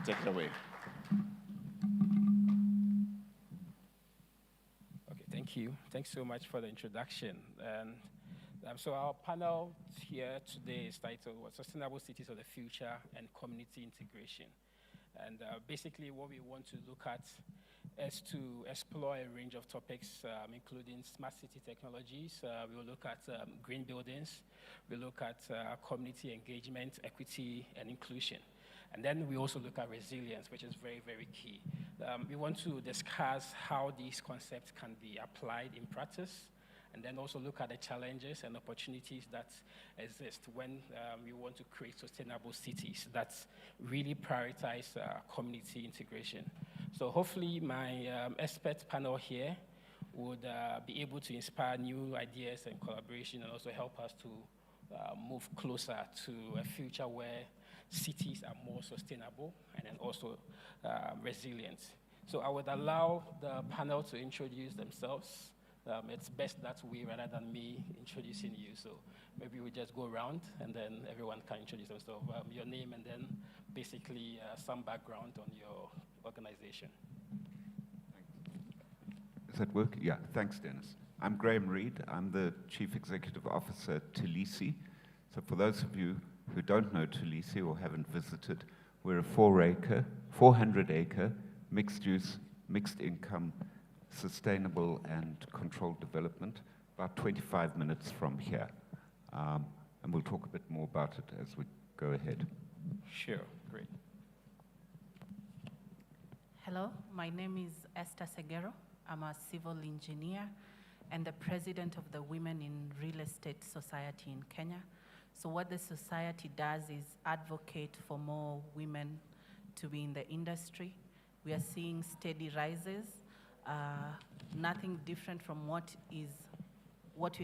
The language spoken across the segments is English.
take it away. Okay, thank you. Thanks so much for the introduction. And so our panel here today is titled Sustainable Cities of the Future and Community Integration. And basically what we want to look at is to explore a range of topics, including smart city technologies. We will look at green buildings. We look at community engagement, equity, and inclusion. And then we also look at resilience, which is very, very key. We want to discuss how these concepts can be applied in practice, and then also look at the challenges and opportunities that exist when we want to create sustainable cities that really prioritize community integration. So hopefully my expert panel here would be able to inspire new ideas and collaboration, and also help us to move closer to a future where cities are more sustainable and then also resilient. So I would allow the panel to introduce themselves. It's best that way rather than me introducing you. So maybe we just go around and then everyone can introduce themselves. Your name and then basically some background on your organization. Does that work? Yeah, thanks, Dennis. I'm Graham Reed. I'm the Chief Executive Officer at Tulisi. So for those of you who don't know Tulisi or haven't visited, we're a 400-acre, mixed-use, mixed-income, sustainable and controlled development, about 25 minutes from here. And we'll talk a bit more about it as we go ahead. Sure, great. Hello, my name is Esther Segero. I'm a civil engineer and the president of the Women in Real Estate Society in Kenya. So what the society does is advocate for more women to be in the industry. We are seeing steady rises, nothing different from what we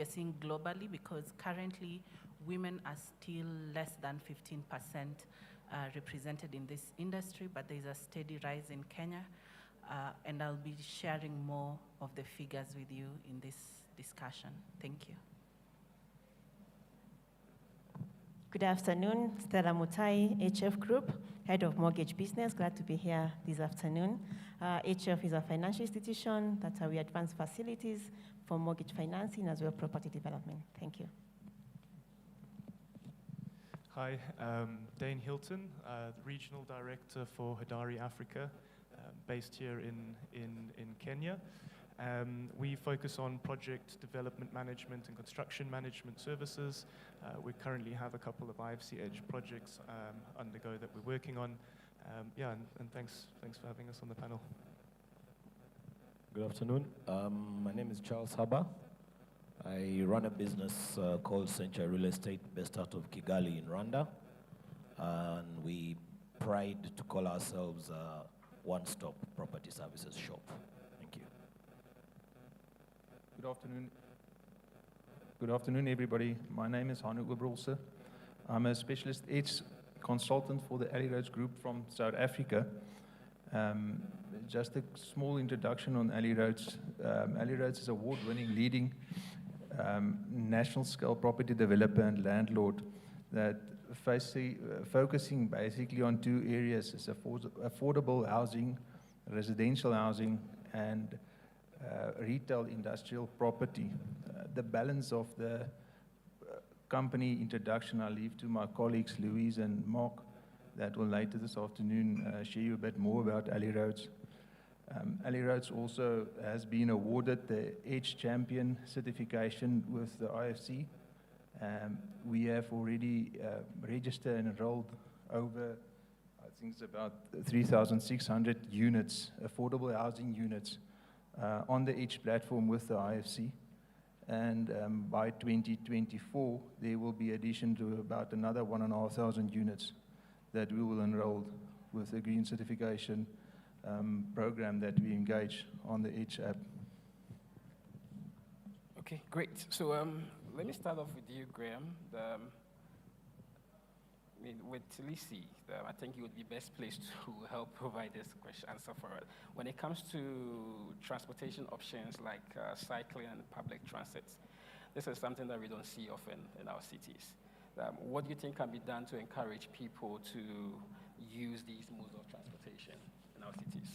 are seeing globally, because currently women are still less than 15% represented in this industry, but there's a steady rise in Kenya. And I'll be sharing more of the figures with you in this discussion. Thank you. Good afternoon, Stella Mutai, HF Group, Head of Mortgage Business. Glad to be here this afternoon. HF is a financial institution that we advance facilities for mortgage financing as well as property development. Thank you. Hi, Dane Hilton, Regional Director for Hodari Africa, based here in Kenya. We focus on project development management and construction management services. We currently have a couple of IFC Edge projects on the go that we're working on. Yeah, and thanks for having us on the panel. Good afternoon. My name is Charles Haba. I run a business called Century Real Estate based out of Kigali in Rwanda. And we pride to call ourselves a one-stop property services shop. Thank you. Good afternoon. Good afternoon, everybody. My name is Hanu Obrolse. I'm a specialist edge consultant for the Alley Roads Group from South Africa. Just a small introduction on Alley Roads. Alley Roads is award-winning, leading national-scale property developer and landlord that focusing basically on two areas: is affordable housing, residential housing, and retail industrial property. The balance of the company introduction I'll leave to my colleagues Louise and Mark, that will later this afternoon share you a bit more about Alley Roads. Alley Roads also has been awarded the Edge Champion certification with the IFC. We have already registered and enrolled over, I think it's about 3,600 units, affordable housing units, on the Edge platform with the IFC. And by 2024, there will be addition to about another 1,500 units that we will enroll with the green certification program that we engage on the Edge app. Okay, great. So let me start off with you, Graham. With Tulisi, I think you would be best placed to help provide this answer for it. When it comes to transportation options like cycling and public transit, this is something that we don't see often in our cities. What do you think can be done to encourage people to use these modes of transportation in our cities.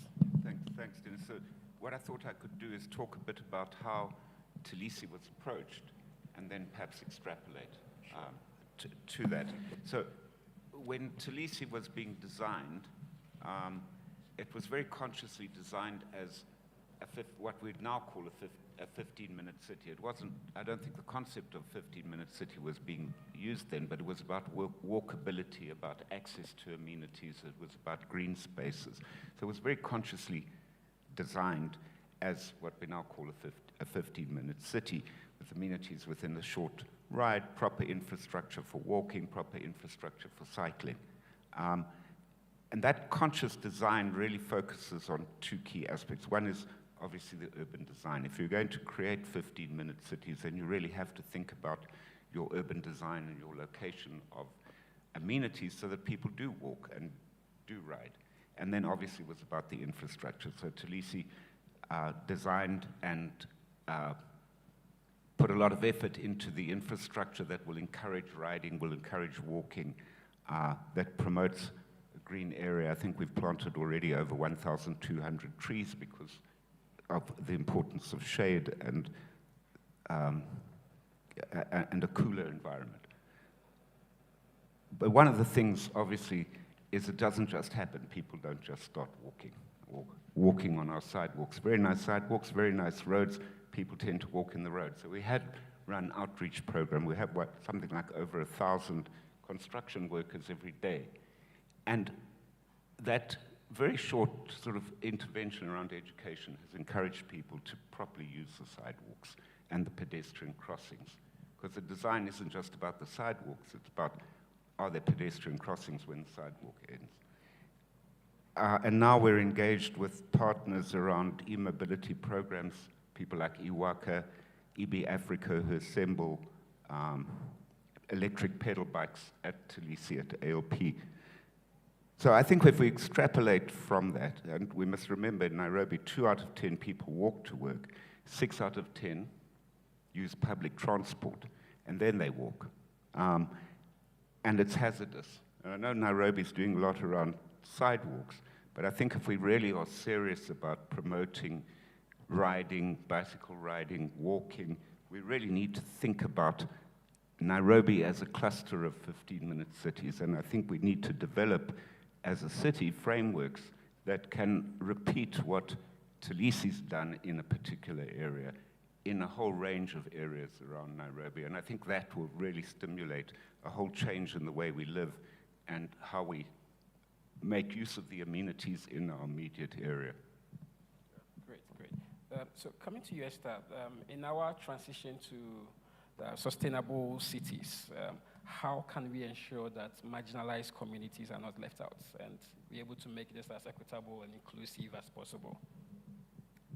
Thanks, Dennis. So what I thought I could do is talk a bit about how Tbilisi was approached and then perhaps extrapolate to that. So when Tbilisi was being designed, it was very consciously designed as what we'd now call a 15-minute city. It wasn't, I don't think the concept of 15-minute city was being used then, but it was about walkability, about access to amenities, it was about green spaces. So it was very consciously designed as what we now call a 15-minute city, with amenities within a short ride, proper infrastructure for walking, proper infrastructure for cycling. And that conscious design really focuses on two key aspects. One is obviously the urban design. If you're going to create 15-minute cities, then you really have to think about your urban design and your location of amenities so that people do walk and do ride. And then obviously it was about the infrastructure. So Tbilisi designed and put a lot of effort into the infrastructure that will encourage riding, will encourage walking, that promotes a green area. I think we've planted already over 1,200 trees because of the importance of shade and a cooler environment. But one of the things, obviously, is it doesn't just happen. People don't just start walking on our sidewalks. Very nice sidewalks, very nice roads. People tend to walk in the road. So we had run outreach program. We have something like over 1,000 construction workers every day. And that very short sort of intervention around education has encouraged people to properly use the sidewalks and the pedestrian crossings. Because the design isn't just about the sidewalks, it's about, are there pedestrian crossings when the sidewalk ends? And now we're engaged with partners around e-mobility programs, people like EAPI Africa, who assemble electric pedal bikes at Tbilisi, at ALP. So I think if we extrapolate from that, and we must remember in Nairobi, 2 out of 10 people walk to work, 6 out of 10 use public transport, and then they walk. And it's hazardous. And I know Nairobi's doing a lot around sidewalks, but I think if we really are serious about promoting riding, bicycle riding, walking, we really need to think about Nairobi as a cluster of 15-minute cities, and I think we need to develop as a city frameworks that can repeat what Tbilisi's done in a particular area, in a whole range of areas around Nairobi. And I think that will really stimulate a whole change in the way we live and how we make use of the amenities in our immediate area. Great. So coming to you, Esther, in our transition to sustainable cities, how can we ensure that marginalized communities are not left out and be able to make this as equitable and inclusive as possible?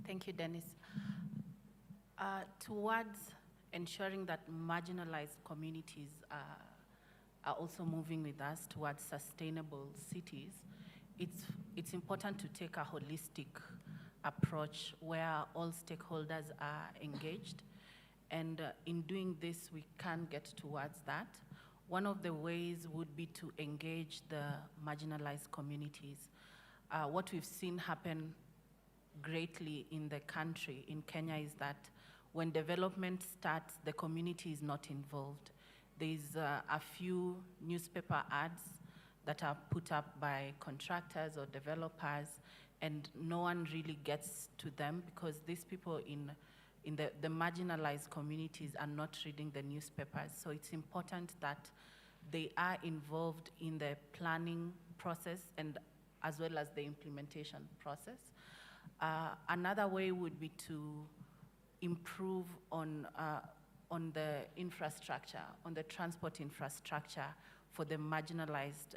Thank you, Dennis. Towards ensuring that marginalized communities are also moving with us towards sustainable cities, it's important to take a holistic approach where all stakeholders are engaged. And in doing this, we can get towards that. One of the ways would be to engage the marginalized communities. What we've seen happen greatly in the country, in Kenya, is that when development starts, the community is not involved. There's a few newspaper ads that are put up by contractors or developers, and no one really gets to them because these people in the marginalized communities are not reading the newspapers. So it's important that they are involved in the planning process and as well as the implementation process. Another way would be to improve on the infrastructure, on the transport infrastructure for the marginalized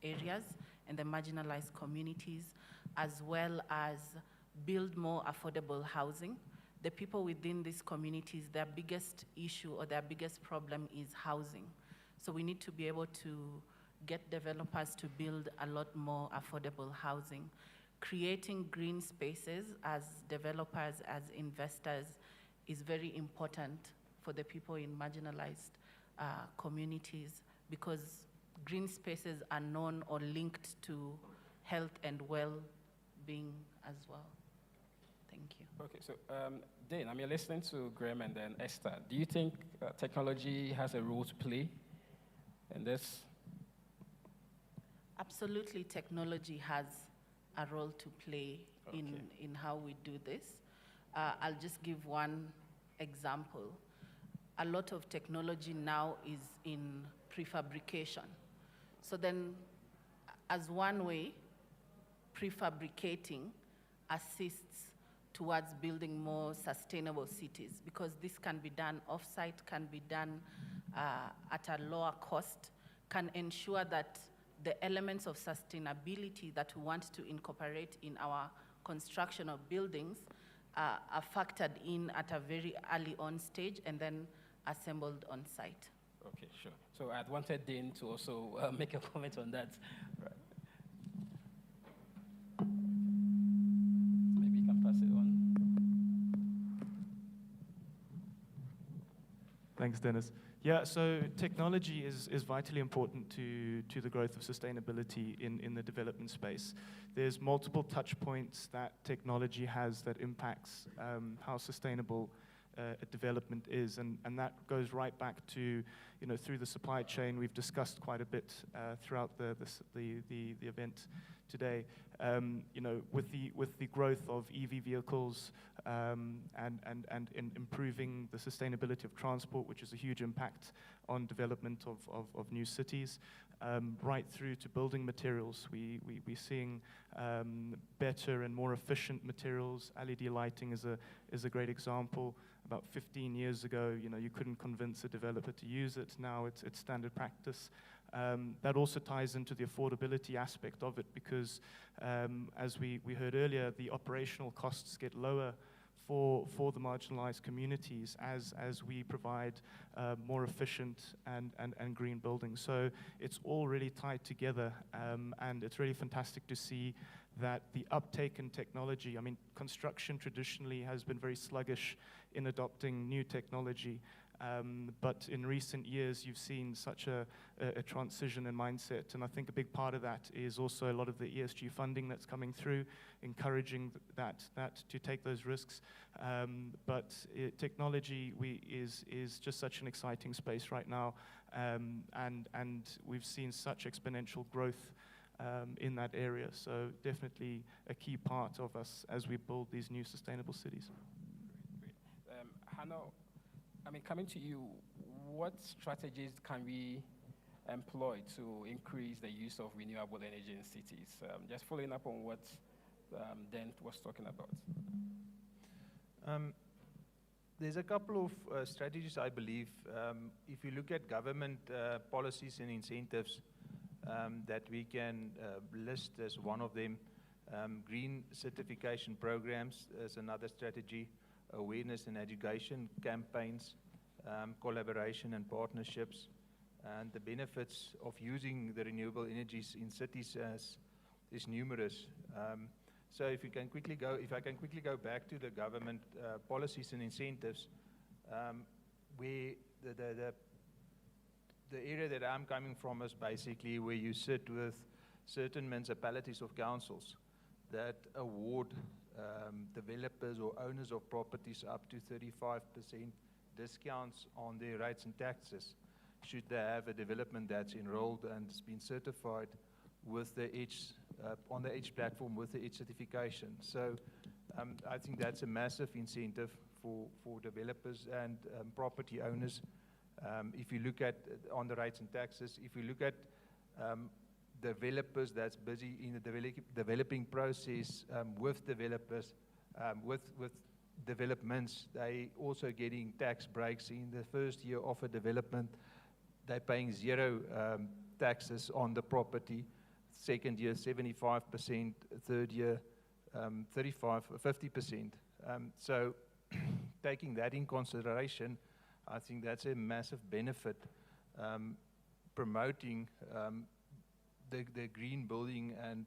areas and the marginalized communities, as well as build more affordable housing. The people within these communities, their biggest issue or their biggest problem is housing. So we need to be able to get developers to build a lot more affordable housing. Creating green spaces as developers, as investors, is very important for the people in marginalized communities, because green spaces are known or linked to health and well-being as well. Thank you. Okay, so Dane, I mean, listening to Graham and then Esther, do you think technology has a role to play in this? Absolutely, technology has a role to play Okay. in how we do this. I'll just give one example. A lot of technology now is in prefabrication. So then, as one way, prefabricating assists towards building more sustainable cities, because this can be done off-site, can be done at a lower cost, can ensure that the elements of sustainability that we want to incorporate in our construction of buildings are factored in at a very early on stage and then assembled on site. Okay, sure. So I'd wanted Dane to also make a comment on that. Right. Maybe you can pass it on. Thanks, Dennis. Yeah, so technology is vitally important to the growth of sustainability in the development space. There's multiple touch points that technology has that impacts how sustainable a development is, and that goes right back to, through the supply chain. We've discussed quite a bit throughout the event today. With the growth of EV vehicles and improving the sustainability of transport, which is a huge impact on development of new cities, right through to building materials. We're seeing better and more efficient materials. LED lighting is a great example. About 15 years ago, you couldn't convince a developer to use it. Now it's standard practice. That also ties into the affordability aspect of it, because as we heard earlier, the operational costs get lower for the marginalized communities as we provide more efficient and green buildings. So it's all really tied together, and it's really fantastic to see that the uptake in technology. I mean, construction traditionally has been very sluggish in adopting new technology. But in recent years, you've seen such a transition in mindset, and I think a big part of that is also a lot of the ESG funding that's coming through, encouraging that to take those risks. But technology is just such an exciting space right now, and we've seen such exponential growth in that area. So definitely a key part of us as we build these new sustainable cities. Great. Hanno, I mean, coming to you, what strategies can we employ to increase the use of renewable energy in cities? Just following up on what Dent was talking about. There's a couple of strategies, I believe. If you look at government policies and incentives that we can list as one of them, green certification programs is another strategy. Awareness and education campaigns, collaboration and partnerships, and the benefits of using the renewable energies in cities is numerous. So if I can quickly go back to the government policies and incentives, where the area that I'm coming from is basically where you sit with certain municipalities or councils that award developers or owners of properties up to 35% discounts on their rates and taxes should they have a development that's enrolled and has been certified with the on the EDGE platform with the EDGE certification. So I think that's a massive incentive for developers and property owners. If you look at on the rates and taxes, if you look at developers that's busy in the developing process with developers, with developments, they also getting tax breaks in the first year of a development. They're paying zero taxes on the property. Second year, 75%. Third year, 50%. So taking that in consideration, I think that's a massive benefit, promoting the green building and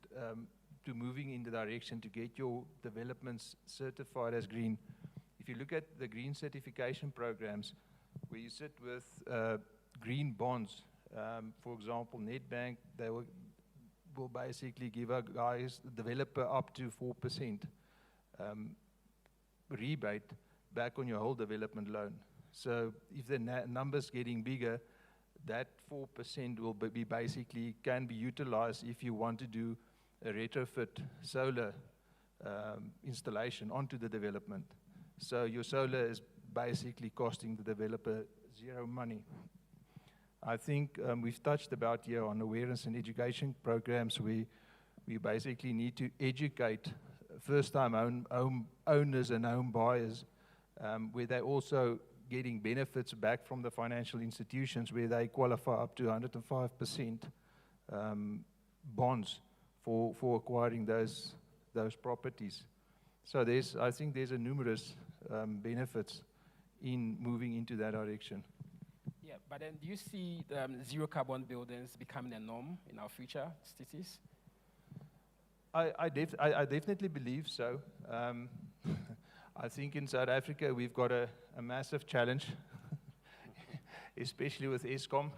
to moving in the direction to get your developments certified as green. If you look at the green certification programs, where you sit with green bonds For example, Nedbank, they will basically give a developer up to 4% rebate back on your whole development loan. So if the number's getting bigger, that 4% will be basically can be utilized if you want to do a retrofit solar installation onto the development. So your solar is basically costing the developer zero money. I think we've touched about here on awareness and education programs. We basically need to educate first-time home owners and home buyers where they're also getting benefits back from the financial institutions where they qualify up to 105% bonds for acquiring those properties. So I think there's a numerous benefits in moving into that direction. Yeah, but then do you see zero carbon buildings becoming a norm in our future cities? I definitely believe so. I think in South Africa we've got a massive challenge, especially with Eskom.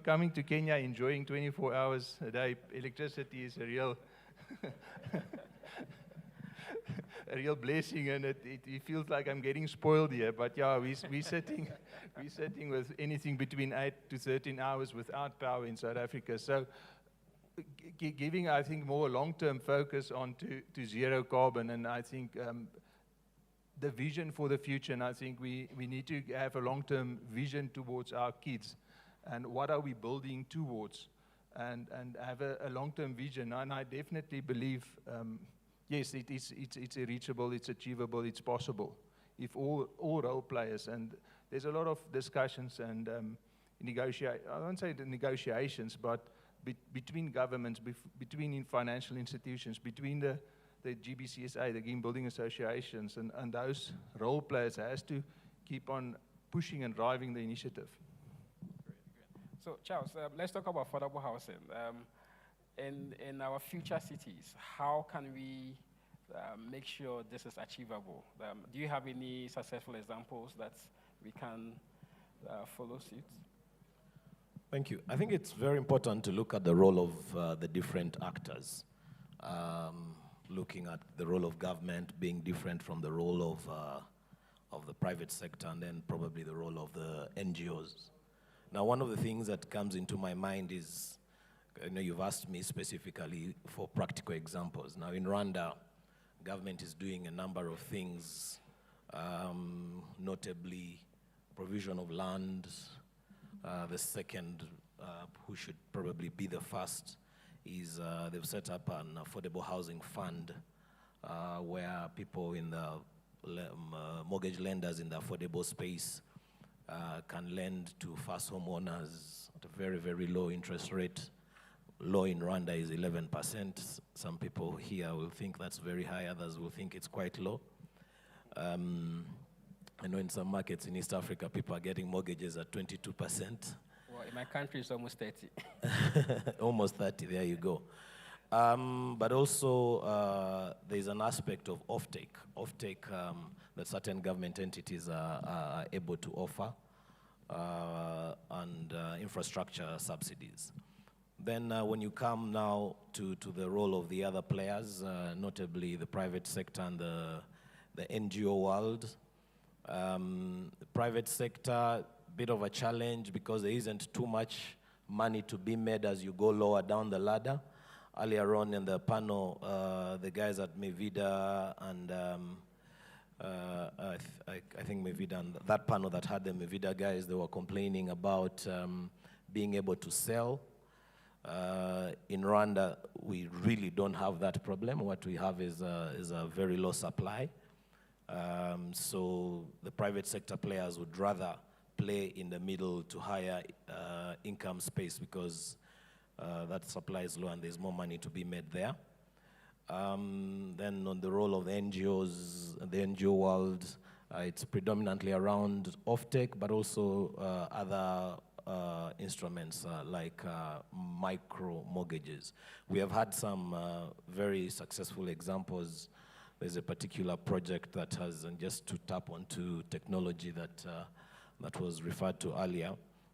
Coming to Kenya, enjoying 24 hours a day electricity is a real a real blessing, and it feels like I'm getting spoiled here. But yeah, we're sitting with anything between 8 to 13 hours without power in South Africa. So giving, I think, more long-term focus on to zero carbon, and I think the vision for the future, and I think we need to have a long-term vision towards our kids, and what are we building towards, and have a long-term vision. And I definitely believe, yes, it's reachable, it's achievable, it's possible. If all role players, and there's a lot of discussions and I won't say the negotiations, but between governments, between financial institutions, between the GBCSA, the Game Building Associations, and those role players has to keep on pushing and driving the initiative. Great. So, Charles, let's talk about affordable housing. In our future cities, how can we make sure this is achievable? Do you have any successful examples that we can follow suit? Thank you. I think it's very important to look at the role of the different actors. Looking at the role of government being different from the role of the private sector, and then probably the role of the NGOs. Now, one of the things that comes into my mind is, I know you've asked me specifically for practical examples. Now, in Rwanda, government is doing a number of things, notably provision of land. The second, who should probably be the first, is they've set up an affordable housing fund where people in the mortgage lenders in the affordable space can lend to first homeowners at a very, very low interest rate. Low in Rwanda is 11%. Some people here will think that's very high, others will think it's quite low. I know in some markets in East Africa, people are getting mortgages at 22%. Well, in my country, it's almost 30. Almost 30, there you go. But also, there's an aspect of offtake that certain government entities are able to offer, and infrastructure subsidies. Then when you come now to the role of the other players, notably the private sector and the NGO world, the private sector, bit of a challenge because there isn't too much money to be made as you go lower down the ladder. Earlier on in the panel, the guys at Mevida and I think Mevida and that panel that had the Mevida guys, they were complaining about being able to sell. In Rwanda, we really don't have that problem. What we have is a very low supply. So the private sector players would rather play in the middle to higher income space because that supply is low and there's more money to be made there. Then on the role of the NGOs, the NGO world, it's predominantly around offtake, but also other instruments like micro mortgages. We have had some very successful examples. There's a particular project that has, and just to tap onto technology that that was referred to earlier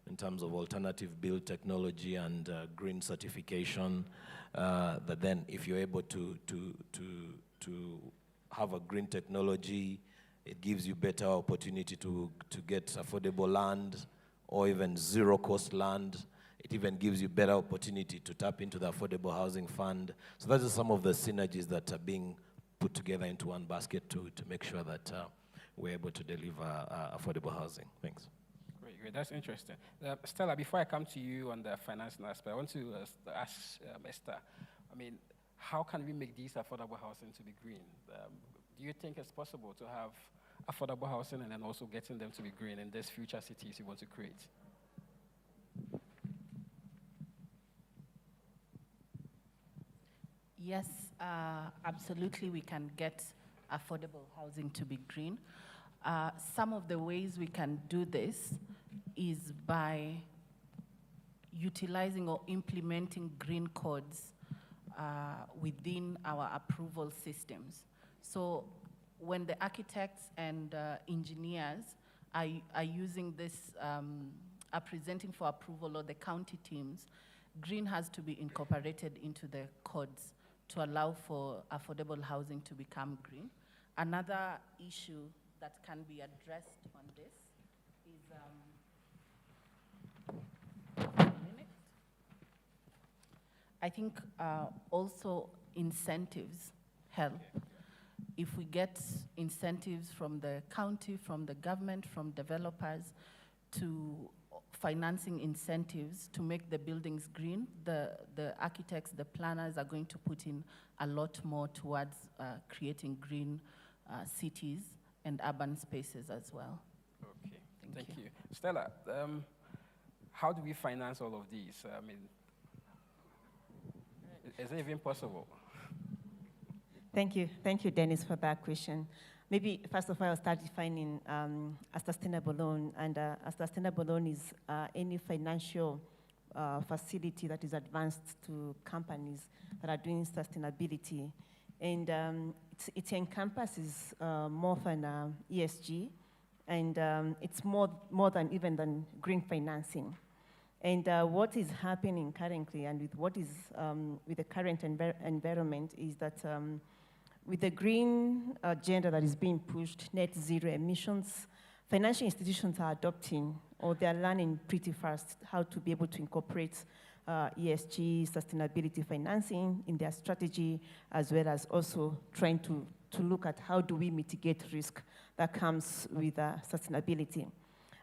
in terms of alternative build technology and green certification, that then if you're able to have a green technology, it gives you better opportunity to get affordable land or even zero-cost land. It even gives you better opportunity to tap into the Affordable Housing Fund. So those are some of the synergies that are being put together into one basket to make sure that we're able to deliver affordable housing. Thanks. Great, that's interesting. Stella, before I come to you on the financing aspect, I want to ask Esther, I mean, how can we make these affordable housing to be green? Do you think it's possible to have affordable housing and then also getting them to be green in these future cities you want to create? Yes, absolutely, we can get affordable housing to be green. Some of the ways we can do this is by utilizing or implementing green codes within our approval systems. So when the architects and engineers are using this, are presenting for approval, or the county teams, green has to be incorporated into the codes to allow for affordable housing to become green. Another issue that can be addressed on this is, I think also incentives help. If we get incentives from the county, from the government, from developers, to financing incentives to make the buildings green, the architects, the planners are going to put in a lot more towards creating green cities and urban spaces as well. Okay, thank you. Stella, how do we finance all of these? I mean, is it even possible? Thank you, Dennis, for that question. Maybe, first of all, I'll start defining a sustainable loan. And a sustainable loan is any financial facility that is advanced to companies that are doing sustainability. And it encompasses more than ESG, and it's more than even than green financing. And what is happening currently, and with what is with the current environment, is that with the green agenda that is being pushed, net zero emissions, financial institutions are adopting, or they're learning pretty fast how to be able to incorporate ESG, sustainability financing in their strategy, as well as also trying to look at how do we mitigate risk that comes with sustainability.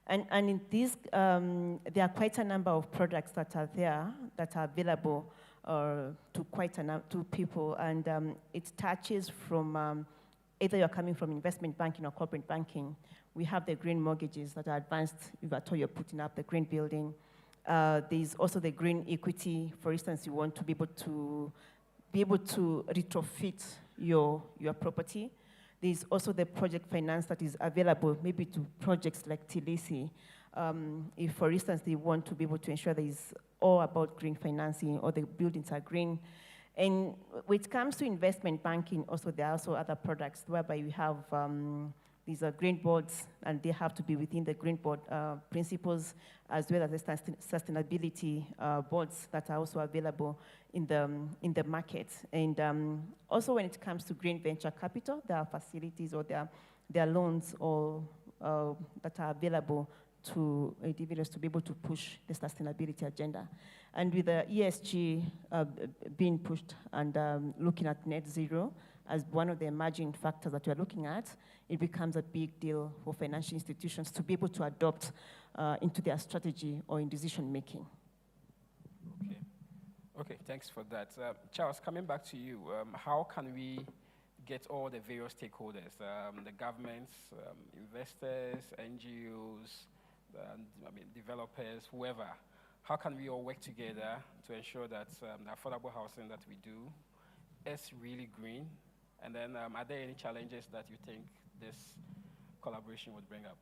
And in this, there are quite a number of products that are there that are available to quite to people, and it touches from either you're coming from investment banking or corporate banking. We have the green mortgages that are advanced, if at all you're putting up the green building. There's also the green equity. For instance, you want to be able to retrofit your property. There's also the project finance that is available maybe to projects like Tilisi. If, for instance, they want to be able to ensure that it's all about green financing or the buildings are green. And when it comes to investment banking, also there are also other products whereby we have these are green boards, and they have to be within the green board principles, as well as the sustainability boards that are also available in the market. And also when it comes to green venture capital, there are facilities or there are loans or that are available to individuals to be able to push the sustainability agenda. And with the ESG being pushed and looking at net zero as one of the emerging factors that we're looking at, it becomes a big deal for financial institutions to be able to adopt into their strategy or in decision making. Okay, thanks for that. Charles, coming back to you, how can we get all the various stakeholders, the governments, investors, NGOs, developers, whoever, how can we all work together to ensure that the affordable housing that we do is really green? And then are there any challenges that you think this collaboration would bring up?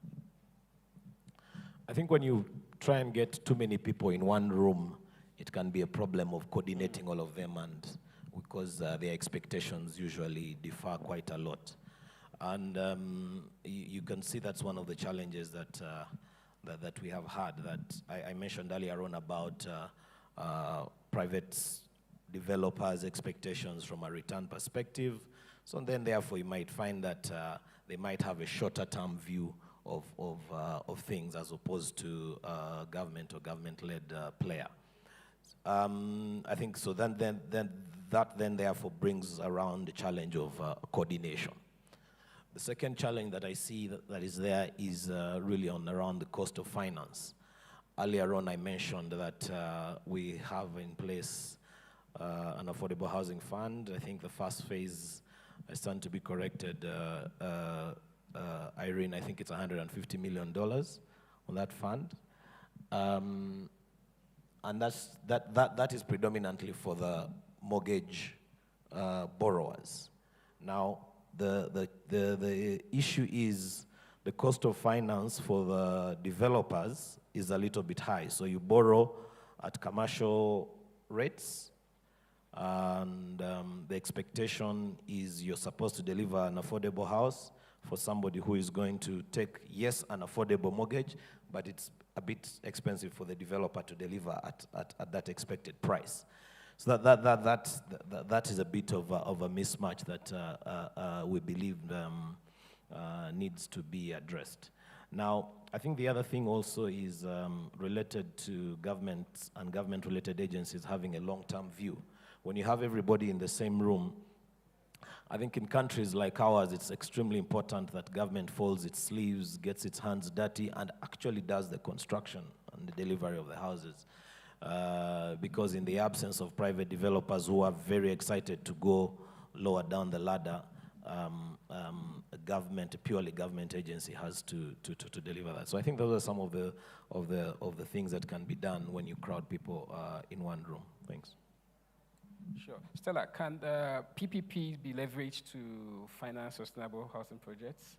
I think when you try and get too many people in one room, it can be a problem of coordinating all of them, and because their expectations usually differ quite a lot. And you can see that's one of the challenges that that we have had, that I mentioned earlier on about private developers' expectations from a return perspective. So then, therefore, you might find that they might have a shorter-term view of things as opposed to government or government-led player. I think so. Then that therefore brings around the challenge of coordination. The second challenge that I see that is there is really around the cost of finance. Earlier on, I mentioned that we have in place an affordable housing fund. I think the first phase, I stand to be corrected, Irene, I think it's $150 million on that fund. And that is predominantly for the mortgage borrowers. Now, the issue is the cost of finance for the developers is a little bit high. So you borrow at commercial rates, and the expectation is you're supposed to deliver an affordable house for somebody who is going to take, yes, an affordable mortgage, but it's a bit expensive for the developer to deliver at that expected price. So that is a bit of a mismatch that we believe needs to be addressed. Now, I think the other thing also is related to government and government-related agencies having a long-term view. When you have everybody in the same room, I think in countries like ours, it's extremely important that government folds its sleeves, gets its hands dirty, and actually does the construction and the delivery of the houses. Because in the absence of private developers who are very excited to go lower down the ladder, a purely government agency has to deliver that. So I think those are some of the things that can be done when you crowd people in one room. Thanks. Sure. Stella, can the PPPs be leveraged to finance sustainable housing projects?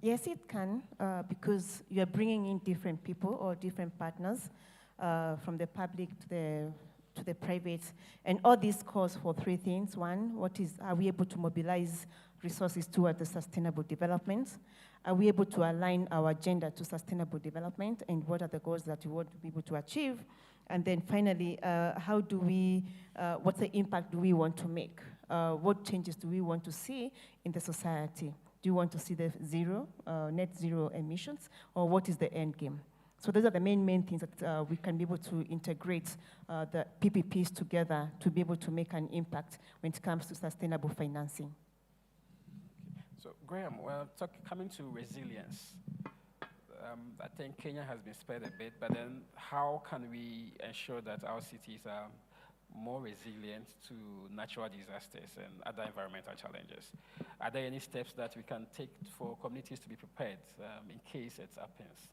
Yes, it can, because you're bringing in different people or different partners from the public to the private. And all this calls for three things. One, are we able to mobilize resources toward the sustainable development? Are we able to align our agenda to sustainable development? And what are the goals that we want to be able to achieve? And then finally, what's the impact do we want to make? What changes do we want to see in the society? Do you want to see the net zero emissions, or what is the end game? So those are the main things that we can be able to integrate the PPPs together to be able to make an impact when it comes to sustainable financing. So Graham, well, coming to resilience, I think Kenya has been spared a bit, but then how can we ensure that our cities are more resilient to natural disasters and other environmental challenges? Are there any steps that we can take for communities to be prepared in case it happens?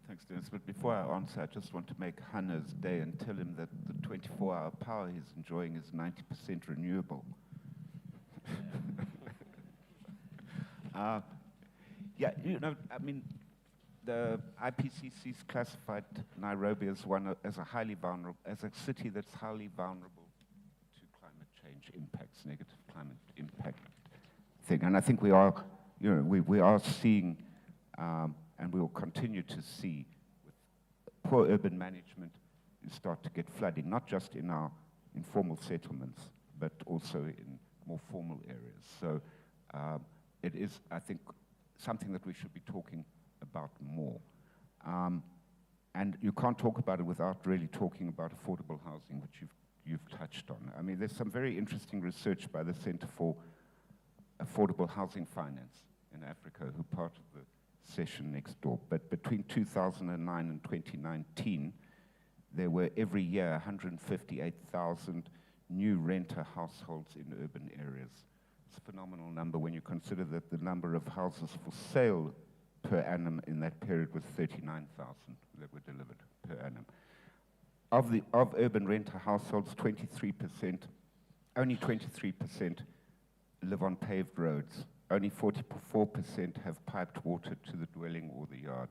Thanks, Dennis. But before I answer, I just want to make Hannah's day and tell him that the 24-hour power he's enjoying is 90% renewable. Yeah, the IPCC's classified Nairobi as as a city that's highly vulnerable to climate change impacts, negative climate impact thing. And I think we are seeing, and we will continue to see, with poor urban management, you start to get flooding, not just in our informal settlements, but also in more formal areas. So it is, I think, something that we should be talking about more. And you can't talk about it without really talking about affordable housing, which you've touched on. I mean, there's some very interesting research by the Center for Affordable Housing Finance in Africa, who are part of the session next door. But between 2009 and 2019, there were every year 158,000 new renter households in urban areas. It's a phenomenal number when you consider that the number of houses for sale per annum in that period was 39,000 that were delivered per annum. Of urban renter households, only 23% live on paved roads. Only 44% have piped water to the dwelling or the yard.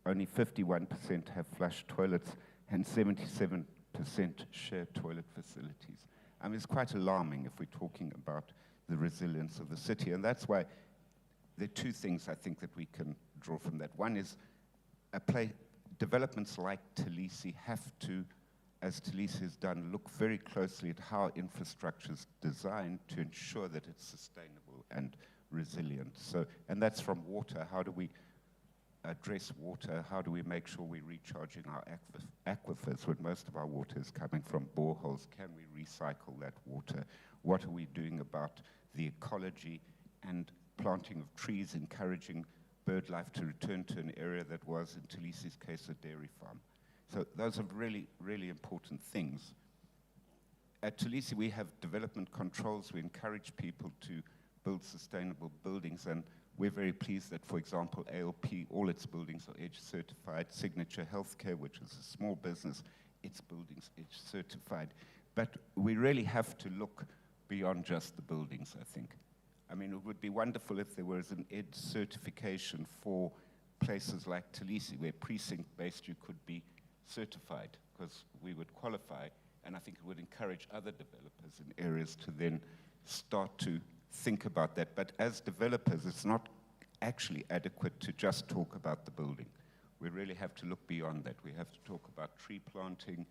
Only 51% have flush toilets, and 77% share toilet facilities. I mean, it's quite alarming if we're talking about the resilience of the city, and that's why there are two things I think that we can draw from that. One is developments like Talisi have to, as Talisi has done, look very closely at how infrastructure is designed to ensure that it's sustainable and resilient. So, and that's from water. How do we address water? How do we make sure we're recharging our aquifers when most of our water is coming from boreholes? Can we recycle that water? What are we doing about the ecology and planting of trees, encouraging bird life to return to an area that was, in Talisi's case, a dairy farm? So those are really, really important things. At Talisi, we have development controls. We encourage people to build sustainable buildings, and we're very pleased that, for example, ALP, all its buildings are EDGE certified. Signature Healthcare, which is a small business, its buildings EDGE certified. But we really have to look beyond just the buildings, I think. I mean, it would be wonderful if there was an EDGE certification for places like Talisi, where precinct-based you could be certified, because we would qualify, and I think it would encourage other developers in areas to then start to think about that. But as developers, it's not actually adequate to just talk about the building. We really have to look beyond that. We have to talk about tree planting.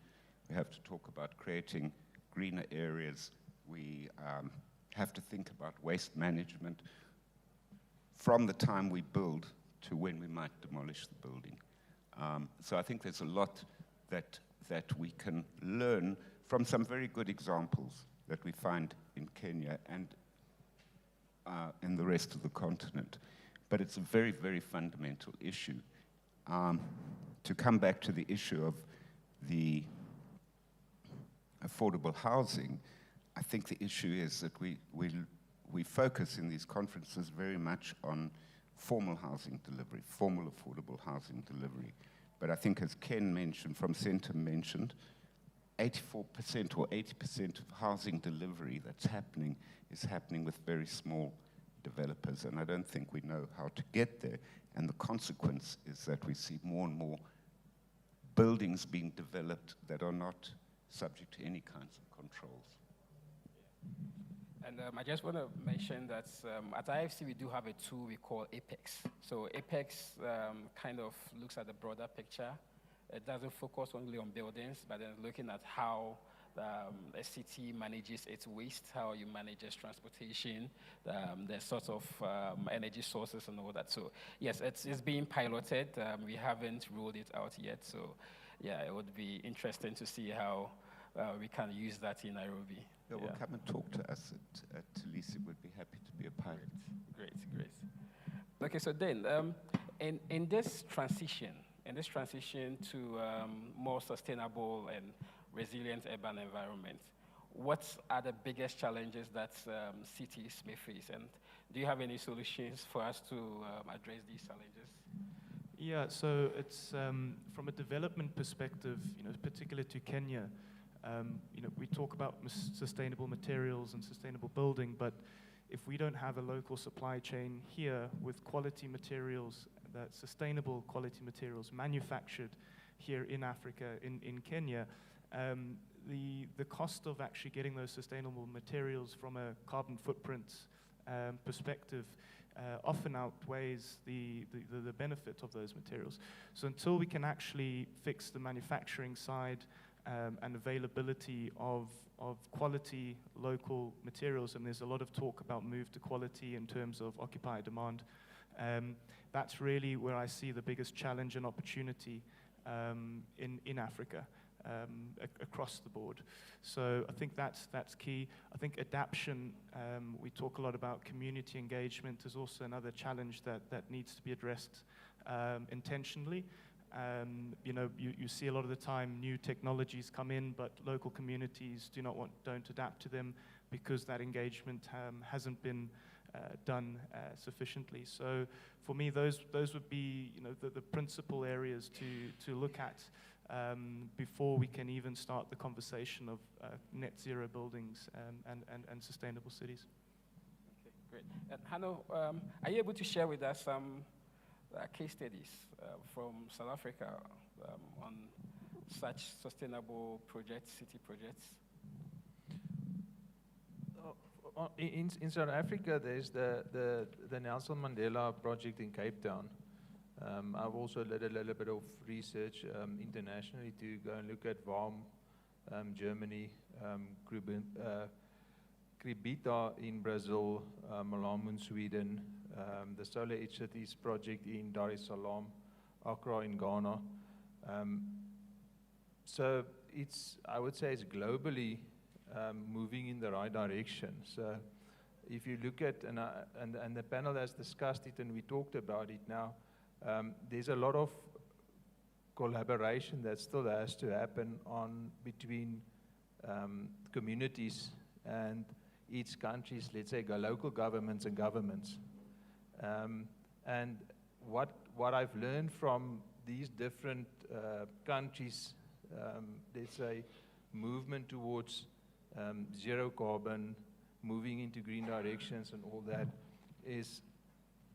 We have to talk about creating greener areas. We have to think about waste management from the time we build to when we might demolish the building. So I think there's a lot that we can learn from some very good examples that we find in Kenya and in the rest of the continent. But it's a very, very fundamental issue. To come back to the issue of the affordable housing, I think the issue is that we focus in these conferences very much on formal housing delivery, formal affordable housing delivery. But I think, as Ken mentioned, from Centum mentioned, 84% or 80% of housing delivery that's happening is happening with very small developers, and I don't think we know how to get there. And the consequence is that we see more and more buildings being developed that are not subject to any kinds of controls. And I just want to mention that at IFC we do have a tool we call Apex. So Apex kind of looks at the broader picture. It doesn't focus only on buildings, but then looking at how a city manages its waste, how you manage its transportation, the sorts of energy sources and all that. So yes, it's being piloted. We haven't rolled it out yet. So yeah, it would be interesting to see how we can use that in Nairobi. Yeah, well, come and talk to us at Talisi. We'd be happy to be a pilot. Great. Okay, so then in this transition to more sustainable and resilient urban environment, what are the biggest challenges that cities may face? And do you have any solutions for us to address these challenges? Yeah, so it's from a development perspective, particular to Kenya, we talk about sustainable materials and sustainable building, but if we don't have a local supply chain here with quality materials, that sustainable quality materials manufactured here in Africa, in Kenya, the cost of actually getting those sustainable materials from a carbon footprint perspective often outweighs the benefit of those materials. So until we can actually fix the manufacturing side and availability of quality local materials, and there's a lot of talk about move to quality in terms of occupier demand, that's really where I see the biggest challenge and opportunity in Africa. Across the board. So I think that's key. I think adaptation, we talk a lot about community engagement, is also another challenge that needs to be addressed intentionally. You see a lot of the time new technologies come in, but local communities don't adapt to them because that engagement hasn't been done sufficiently. So for me, those would be the principal areas to look at before we can even start the conversation of net zero buildings and sustainable cities. Okay, great. And Hanno, are you able to share with us some case studies from South Africa on such sustainable projects, city projects? In South Africa, there's the Nelson Mandela project in Cape Town, I've also did a little bit of research internationally to go and look at VARM, Germany, Kribita in Brazil, Malamo in Sweden, the Solar Edge Cities project in Dar es Salaam, Accra in Ghana. So I would say it's globally moving in the right direction. So if you look at, and the panel has discussed it and we talked about it now, there's a lot of collaboration that still has to happen between communities and each country's, let's say, local governments and governments. And what I've learned from these different countries, let's say, movement towards zero carbon, moving into green directions and all that, is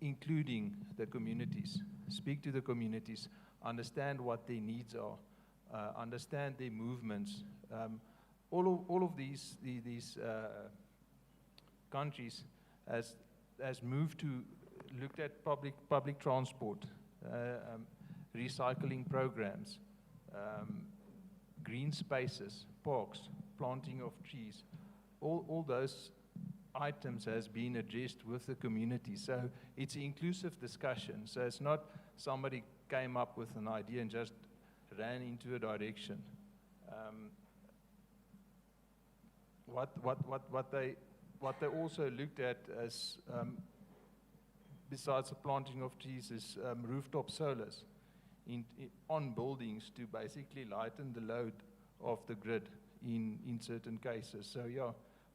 including the communities. Speak to the communities, understand what their needs are, understand their movements. All of these countries has moved to looked at public transport, recycling programs, green spaces, parks, planting of trees. All those items has been addressed with the community. So it's an inclusive discussion. So it's not somebody came up with an idea and just ran into a direction. What they also looked at as besides the planting of trees is rooftop solars on buildings to basically lighten the load of the grid in certain cases. So yeah,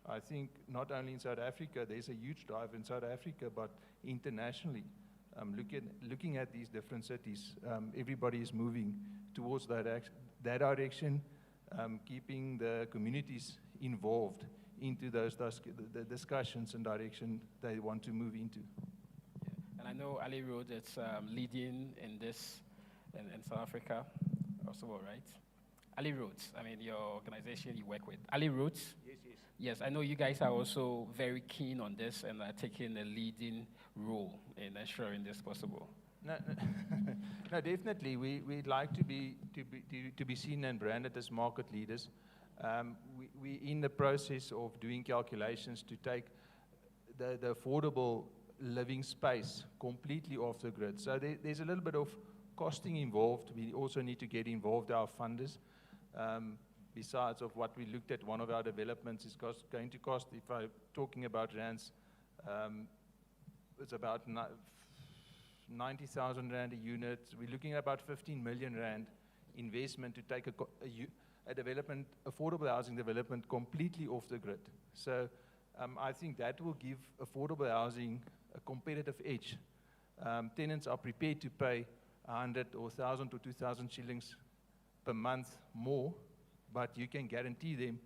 I think not only in South Africa, there's a huge drive in South Africa, but internationally, looking at these different cities, everybody is moving towards that direction, keeping the communities involved into those the discussions and direction they want to move into. Yeah. And I know Ali Road is leading in this in South Africa also, right? Ali Roads, I mean, your organization you work with. Ali Roads? Yes. Yes, I know you guys are also very keen on this and are taking a leading role in ensuring this possible. No, definitely. We'd like to be seen and branded as market leaders. We're in the process of doing calculations to take the affordable living space completely off the grid. So there's a little bit of costing involved. We also need to get involved our funders. Besides of what we looked at, one of our developments is going to cost, if I'm talking about rands, it's about 90,000 rand a unit. We're looking at about 15 million rand investment to take a development, affordable housing development, completely off the grid. So I think that will give affordable housing a competitive edge. Tenants are prepared to pay 100 or 1,000 or 2,000 shillings per month more, but you can guarantee them,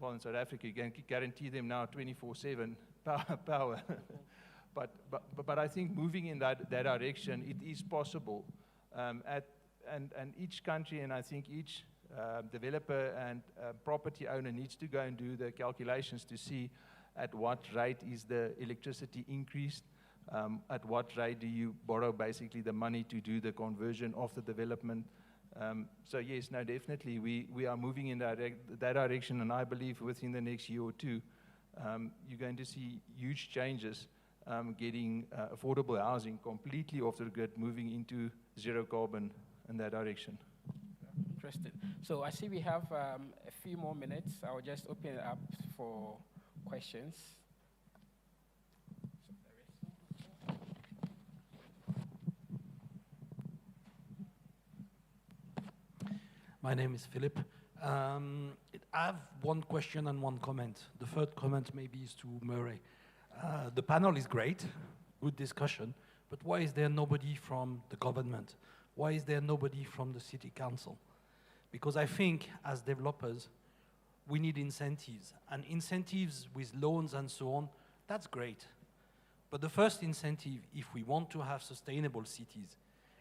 well, in South Africa, you can guarantee them now 24/7 power. But I think moving in that direction, it is possible. And each country, and I think each developer and property owner needs to go and do the calculations to see at what rate is the electricity increased, at what rate do you borrow basically the money to do the conversion of the development. So yes, no, definitely we are moving in that direction, and I believe within the next year or two, you're going to see huge changes getting affordable housing completely off the grid, moving into zero carbon in that direction. Interesting. So I see we have a few more minutes. I'll just open it up for questions. My name is Philip. I have one question and one comment. The third comment maybe is to Murray. The panel is great, good discussion, but why is there nobody from the government? Why is there nobody from the city council? Because I think as developers, we need incentives, and incentives with loans and so on, that's great. But the first incentive, if we want to have sustainable cities,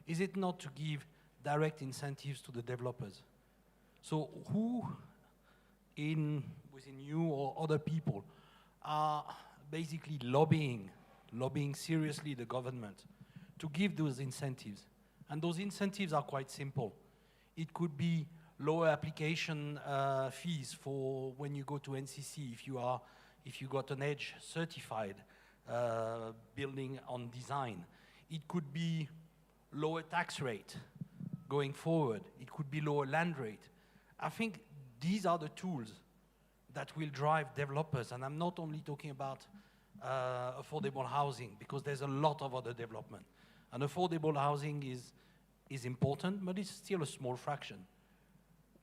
is it not to give direct incentives to the developers? So who within you or other people are basically lobbying seriously the government to give those incentives. And those incentives are quite simple. It could be lower application fees for when you go to NCC if you got an EDGE certified building on design. It could be lower tax rate going forward. It could be lower land rate. I think these are the tools that will drive developers, and I'm not only talking about affordable housing, because there's a lot of other development. And affordable housing is important, but it's still a small fraction.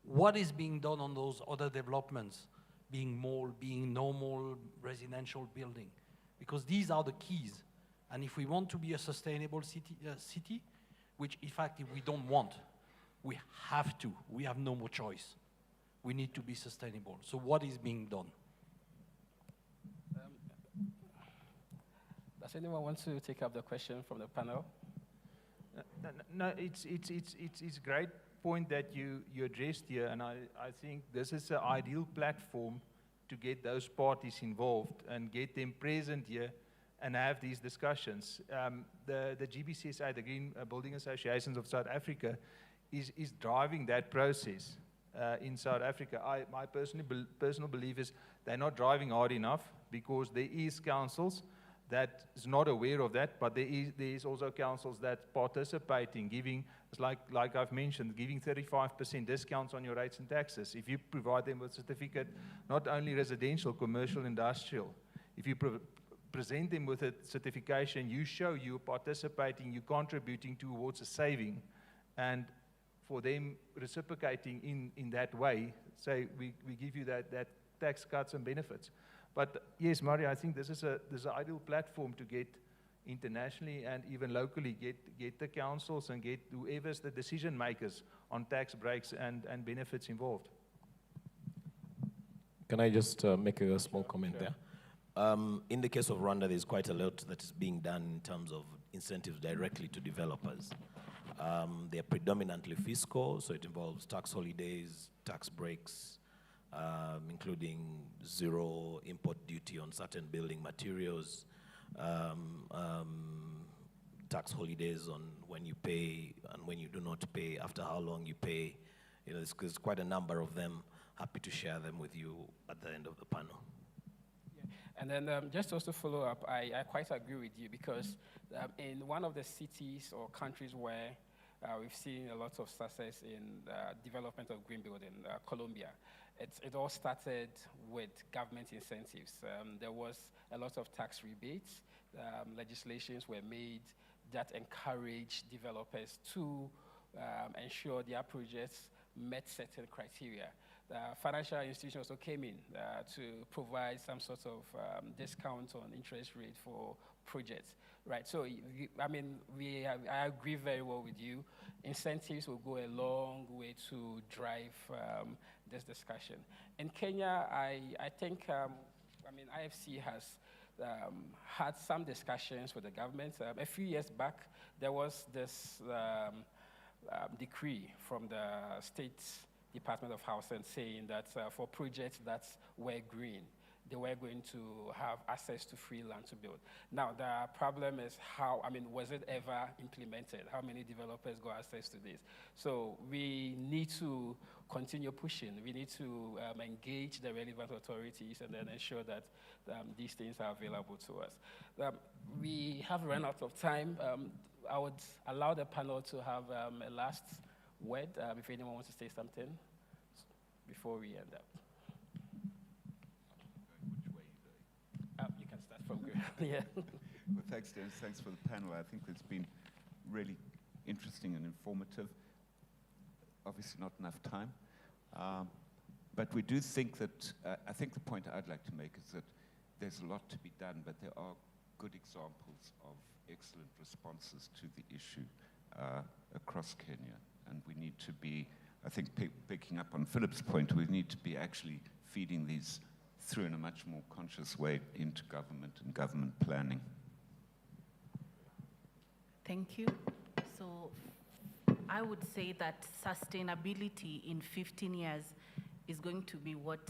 What is being done on those other developments, being mall, being normal residential building? Because these are the keys. And if we want to be a sustainable city, which in fact if we don't want, we have to. We have no more choice. We need to be sustainable. So what is being done? Does anyone want to take up the question from the panel? No, it's a great point that you addressed here, and I think this is an ideal platform to get those parties involved and get them present here and have these discussions. The GBCSA, the Green Building Associations of South Africa, is driving that process in South Africa. My personal belief is they're not driving hard enough, because there is councils that is not aware of that, but there is also councils that participate in giving, like I've mentioned, giving 35% discounts on your rates and taxes. If you provide them with certificate, not only residential, commercial, industrial, if you present them with a certification, you show you're participating, you're contributing towards a saving, and for them reciprocating in that way, say we give you that tax cuts and benefits. But yes, Mario, I think this is an ideal platform to get internationally and even locally, get the councils and get whoever's the decision makers on tax breaks and benefits involved. Can I just make a small comment there? In the case of Rwanda, there's quite a lot that is being done in terms of incentives directly to developers. They're predominantly fiscal, so it involves tax holidays, tax breaks, including zero import duty on certain building materials, tax holidays on when you pay and when you do not pay, after how long you pay. You know, there's quite a number of them. Happy to share them with you at the end of the panel. And then just to also follow up, I quite agree with you, because in one of the cities or countries where we've seen a lot of success in development of green building, Colombia, it all started with government incentives. There was a lot of tax rebates. Legislations were made that encouraged developers to ensure their projects met certain criteria. Financial institutions also came in to provide some sort of discount on interest rate for projects, right? So, I mean, I agree very well with you. Incentives will go a long way to drive this discussion. In Kenya, I think, IFC has had some discussions with the government. A few years back, there was this decree from the State Department of Housing saying that for projects that were green, they were going to have access to free land to build. Now, the problem is was it ever implemented? How many developers got access to this? So we need to continue pushing. We need to engage the relevant authorities and then ensure that these things are available to us. We have run out of time. I would allow the panel to have a last word, if anyone wants to say something before we end up. Which way are you going? You can start from here. Yeah. Well, thanks, Dennis. Thanks for the panel. I think it's been really interesting and informative. Obviously not enough time. But we do think that, I think the point I'd like to make is that there's a lot to be done, but there are good examples of excellent responses to the issue across Kenya. And we need to be, I think, picking up on Philip's point, we need to be actually feeding these through in a much more conscious way into government and government planning. Thank you. So I would say that sustainability in 15 years is going to be what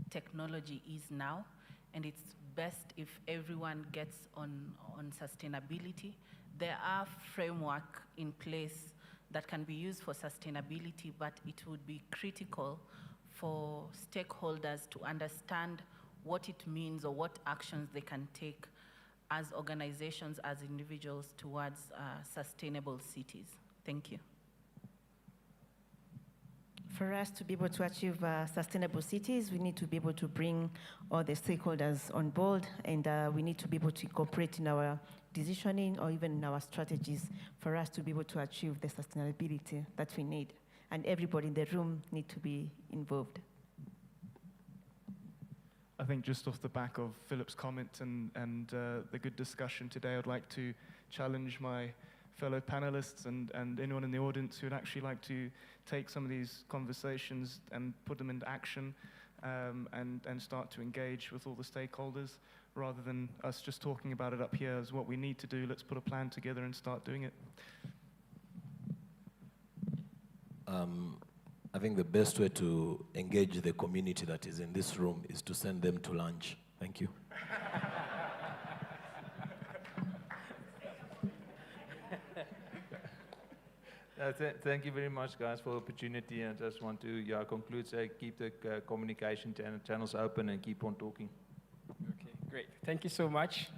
technology is now, and it's best if everyone gets on sustainability. there are framework in place that can be used for sustainability, but it would be critical for stakeholders to understand what it means or what actions they can take as organizations, as individuals towards sustainable cities. Thank you. For us to be able to achieve sustainable cities, we need to be able to bring all the stakeholders on board, and we need to be able to incorporate in our decisioning or even in our strategies for us to be able to achieve the sustainability that we need. And everybody in the room need to be involved. I think just off the back of Philip's comment and the good discussion today, I'd like to challenge my fellow panelists and anyone in the audience who would actually like to take some of these conversations and put them into action and start to engage with all the stakeholders rather than us just talking about it up here as what we need to do. Let's put a plan together and start doing it. I think the best way to engage the community that is in this room is to send them to lunch. Thank you. Thank you very much, guys, for the opportunity. I just want to conclude, say, keep the communication channels open and keep on talking. Okay, great. Thank you so much.